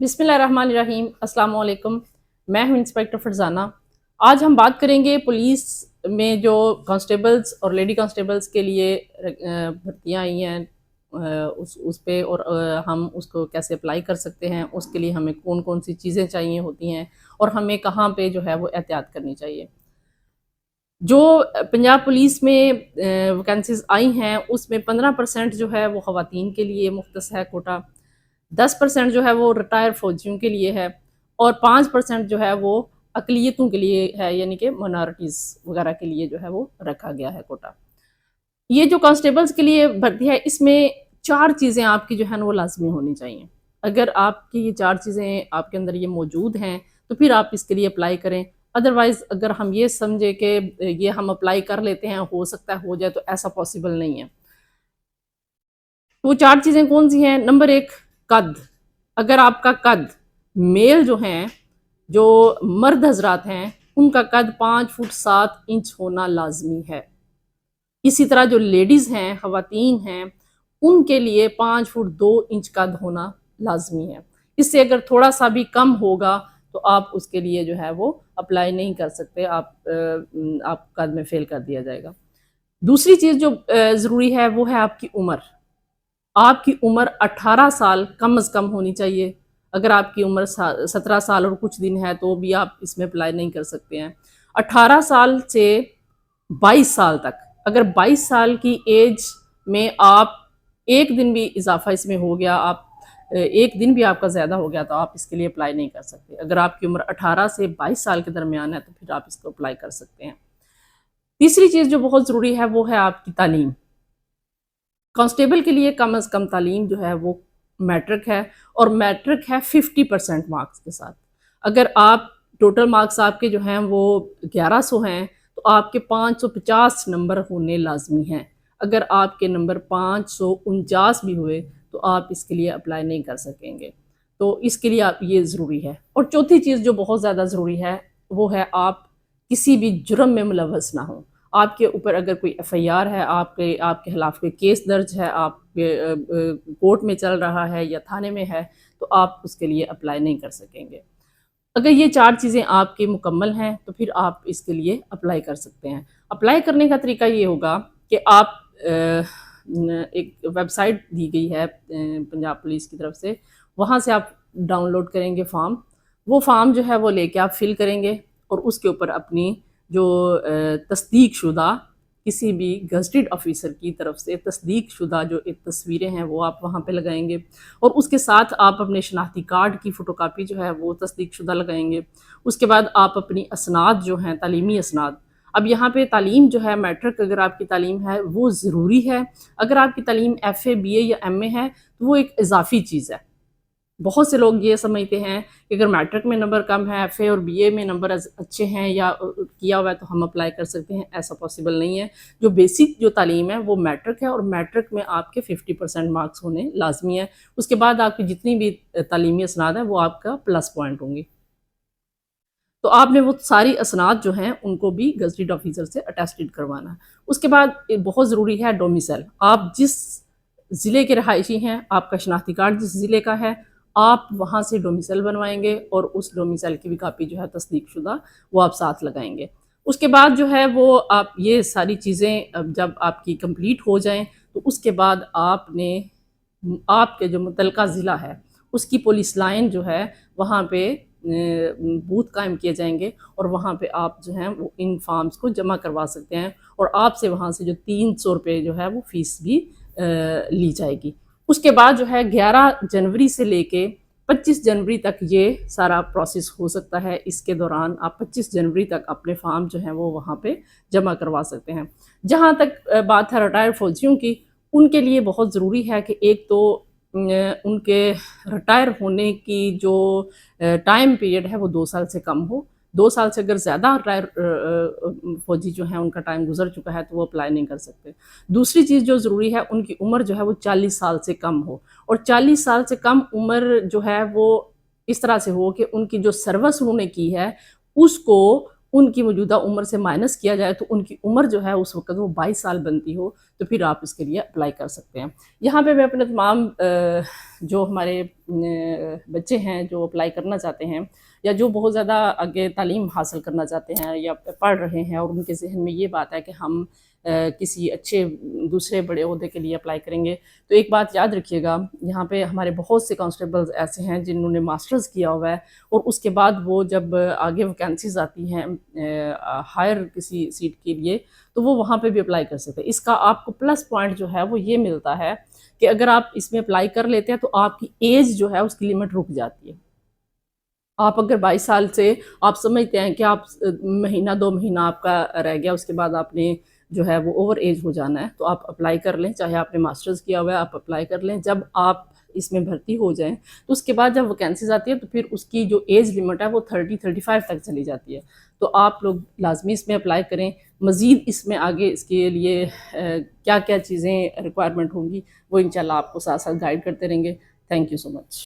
बिस्मिल्लाहिर्रहमानिर्रहीम। अस्सलाम वालेकुम। मैं हूं इंस्पेक्टर फरजाना। आज हम बात करेंगे पुलिस में जो कांस्टेबल्स और लेडी कांस्टेबल्स के लिए भर्तियां आई हैं, उस पे, और हम उसको कैसे अप्लाई कर सकते हैं, उसके लिए हमें कौन कौन सी चीज़ें चाहिए होती हैं और हमें कहाँ पे जो है वो एहतियात करनी चाहिए। जो पंजाब पुलिस में वैकेंसीज आई हैं उसमें 15% जो है वो ख़वातीन के लिए मुख्तस है कोटा, 10% जो है वो रिटायर फौजियों के लिए है, और 5% जो है वो अकलियतों के लिए है, यानी कि माइनॉरिटीज़ वगैरह के लिए जो है वो रखा गया है कोटा। ये जो कांस्टेबल्स के लिए भर्ती है, इसमें 4 चीज़ें आपकी जो है ना वो लाज़मी होनी चाहिए। अगर आपकी ये 4 चीज़ें आपके अंदर ये मौजूद हैं, तो फिर आप इसके लिए अप्लाई करें। अदरवाइज़ अगर हम ये समझें कि ये हम अप्लाई कर लेते हैं, हो सकता है हो जाए, तो ऐसा पॉसिबल नहीं है। वो 4 चीज़ें कौन-सी हैं? नंबर 1, कद। अगर आपका कद, मेल जो हैं, जो मर्द हज़रात हैं, उनका कद 5 फुट 7 इंच होना लाज़मी है। इसी तरह जो लेडीज़ हैं, ख़वातीन हैं, उनके लिए 5 फुट 2 इंच कद होना लाज़मी है। इससे अगर थोड़ा-सा भी कम होगा, तो आप उसके लिए जो है वो अप्लाई नहीं कर सकते, आप कद में फ़ेल कर दिया जाएगा। दूसरी चीज़ जो ज़रूरी है वो है आपकी उम्र। आपकी उम्र 18 साल कम अज़ कम होनी चाहिए। अगर आपकी उम्र 17 साल और कुछ दिन है, तो भी आप इसमें अप्लाई नहीं कर सकते हैं। 18 साल से 22 साल तक, अगर 22 साल की एज में आप एक दिन भी इजाफा इसमें हो गया, आप एक दिन भी आपका ज़्यादा हो गया, तो आप इसके लिए अप्लाई नहीं कर सकते। अगर आपकी उम्र 18 से 22 साल के दरमियान है, तो फिर आप इसको अप्लाई कर सकते हैं। तीसरी चीज़ जो बहुत ज़रूरी है वो है आपकी तालीम। कांस्टेबल के लिए कम अज़ कम तालीम जो है वो मैट्रिक है, और मैट्रिक है 50% मार्क्स के साथ। अगर आप टोटल मार्क्स आपके जो हैं वो 1100 हैं, तो आपके 550 नंबर होने लाजमी हैं। अगर आपके नंबर 549 भी हुए, तो आप इसके लिए अप्लाई नहीं कर सकेंगे। तो इसके लिए आप ये ज़रूरी है। और चौथी चीज़ जो बहुत ज़्यादा ज़रूरी है, वो है आप किसी भी जुर्म में मुलव्वस ना हो। आपके ऊपर अगर कोई एफआईआर है, आपके आपके खिलाफ कोई केस दर्ज है, आपके कोर्ट में चल रहा है या थाने में है, तो आप उसके लिए अप्लाई नहीं कर सकेंगे। अगर ये 4 चीज़ें आपकी मुकम्मल हैं, तो फिर आप इसके लिए अप्लाई कर सकते हैं। अप्लाई करने का तरीका ये होगा कि आप एक वेबसाइट दी गई है पंजाब पुलिस की तरफ से, वहाँ से आप डाउनलोड करेंगे फॉर्म। वो फॉर्म जो है वो लेके आप फिल करेंगे, और उसके ऊपर अपनी जो तस्दीक शुदा किसी भी गज़टेड ऑफिसर की तरफ से तस्दीक शुदा जो एक तस्वीरें हैं वो आप वहाँ पे लगाएंगे, और उसके साथ आप अपने शनाख्ती कार्ड की फ़ोटोकॉपी जो है वो तस्दीक शुदा लगाएंगे। उसके बाद आप अपनी असनाद जो हैं, तालीमी असनाद, अब यहाँ पे तालीम जो है, मैट्रिक अगर आपकी तालीम है वो ज़रूरी है। अगर आपकी तालीम एफ़ए, बीए या एमए है, तो वो एक इजाफ़ी चीज़ है। बहुत से लोग ये समझते हैं कि अगर मैट्रिक में नंबर कम है, एफए और बीए में नंबर अच्छे हैं या किया हुआ है, तो हम अप्लाई कर सकते हैं। ऐसा पॉसिबल नहीं है। जो बेसिक जो तालीम है वो मैट्रिक है, और मैट्रिक में आपके 50% मार्क्स होने लाजमी है। उसके बाद आपकी जितनी भी तालीमी असनाद है वो आपका प्लस पॉइंट होंगी। तो आपने वो सारी असनाद जो हैं उनको भी गज़टेड ऑफिसर से अटेस्टेड करवाना है। उसके बाद बहुत ज़रूरी है डोमिसाइल। आप जिस ज़िले के रहायशी हैं, आपका शनाख्ती कार्ड जिस ज़िले का है, आप वहाँ से डोमिसाइल बनवाएंगे, और उस डोमिसाइल की भी कापी जो है तस्दीक शुदा वो आप साथ लगाएंगे। उसके बाद जो है वो आप ये सारी चीज़ें जब आपकी कंप्लीट हो जाएं, तो उसके बाद आपने आपके जो मुतलका ज़िला है उसकी पुलिस लाइन जो है वहाँ पे बूथ कायम किए जाएंगे, और वहाँ पे आप जो हैं वो इन फॉर्म्स को जमा करवा सकते हैं, और आपसे वहाँ से जो 300 रुपये जो है वो फ़ीस भी ली जाएगी। उसके बाद जो है 11 जनवरी से लेके 25 जनवरी तक ये सारा प्रोसेस हो सकता है। इसके दौरान आप 25 जनवरी तक अपने फॉर्म जो हैं वो वहाँ पे जमा करवा सकते हैं। जहाँ तक बात है रिटायर्ड फौजियों की, उनके लिए बहुत ज़रूरी है कि एक तो उनके रिटायर होने की जो टाइम पीरियड है वो 2 साल से कम हो। 2 साल से अगर ज़्यादा रिटायर फौजी जो हैं उनका टाइम गुजर चुका है, तो वो अप्लाई नहीं कर सकते। दूसरी चीज़ जो ज़रूरी है, उनकी उम्र जो है वो 40 साल से कम हो, और 40 साल से कम उम्र जो है वो इस तरह से हो कि उनकी जो सर्विस उन्होंने की है उसको ان کی موجودہ عمر سے مائنس کیا جائے تو ان کی عمر جو ہے اس وقت وہ 22 سال بنتی ہو، تو پھر آپ اس کے لیے اپلائی کر سکتے ہیں۔ یہاں پہ میں اپنے تمام جو ہمارے بچے ہیں جو اپلائی کرنا چاہتے ہیں یا جو بہت زیادہ آگے تعلیم حاصل کرنا چاہتے ہیں یا پڑھ رہے ہیں اور ان کے ذہن میں یہ بات ہے کہ ہم کسی اچھے دوسرے بڑے عہدے کے لیے اپلائی کریں گے، تو ایک بات یاد رکھیے گا، یہاں پہ ہمارے بہت سے کانسٹیبلز ایسے ہیں جنہوں نے ماسٹرز کیا ہوا ہے، اور اس کے بعد وہ جب آگے ویکینسیز آتی ہیں ہائر کسی سیٹ کے لیے تو وہ وہاں پہ بھی اپلائی کر سکتے ہیں۔ اس کا آپ کو پلس پوائنٹ جو ہے وہ یہ ملتا ہے کہ اگر آپ اس میں اپلائی کر لیتے ہیں تو آپ کی ایج جو ہے اس کی لمٹ رک جاتی ہے۔ آپ اگر 22 سال سے آپ سمجھتے ہیں کہ آپ مہینہ 2 مہینہ آپ کا رہ گیا، اس کے بعد آپ نے جو ہے وہ اوور ایج ہو جانا ہے، تو آپ اپلائی کر لیں، چاہے آپ نے ماسٹرز کیا ہوا ہے آپ اپلائی کر لیں۔ جب آپ اس میں بھرتی ہو جائیں تو اس کے بعد جب ویکینسیز آتی ہے تو پھر اس کی جو ایج لمٹ ہے وہ 35 تک چلی جاتی ہے، تو آپ لوگ لازمی اس میں اپلائی کریں۔ مزید اس میں آگے اس کے لیے کیا کیا چیزیں ریکوائرمنٹ ہوں گی وہ انشاءاللہ آپ کو ساتھ ساتھ گائیڈ کرتے رہیں گے۔ Thank you so much.